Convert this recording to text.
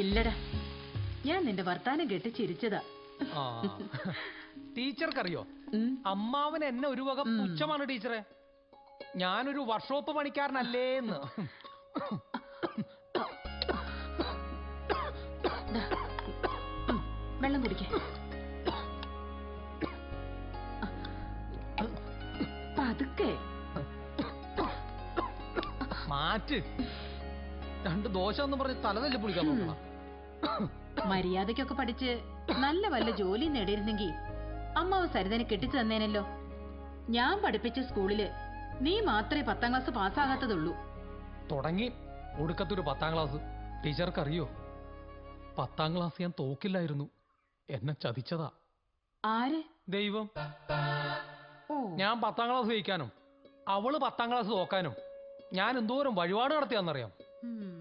ഇല്ലടാ, ഞാൻ നിന്റെ വർത്താനം കേട്ട് ചിരിച്ചതാ. ടീച്ചർക്കറിയോ, അമ്മാവൻ എന്നെ ഒരു വക പുച്ഛമാണ് ടീച്ചറെ. ഞാനൊരു വർക്ക്ഷോപ്പ് പണിക്കാരനല്ലേന്ന്. വെള്ളം കുടിക്ക. പതുക്കെ മാറ്റ്. 2 ദോശ എന്ന് പറഞ്ഞ് തലതല്ലി പൊളിക്കാൻ നോക്കണം. മര്യാദക്കൊക്കെ പഠിച്ച് നല്ല വല്ല ജോലി നേടിയിരുന്നെങ്കി അമ്മാവ് സരിതനെ കെട്ടിച്ചു തന്നേനല്ലോ. ഞാൻ പഠിപ്പിച്ച സ്കൂളില് നീ മാത്രമേ 10ാം ക്ലാസ് പാസ്സാകാത്തതുള്ളൂ. തുടങ്ങി ഒടുക്കത്തൊരു 10ാം ക്ലാസ്. ടീച്ചർക്കറിയോ, 10ാം ക്ലാസ് ഞാൻ തോക്കില്ലായിരുന്നു. എന്നെ ചതിച്ചതാ. ആര്? ദൈവം. ഞാൻ 10ാം ക്ലാസ് ജയിക്കാനും അവള് 10ാം ക്ലാസ് തോക്കാനും ഞാൻ എന്തോരം വഴിപാട് നടത്തിയാന്നറിയാം.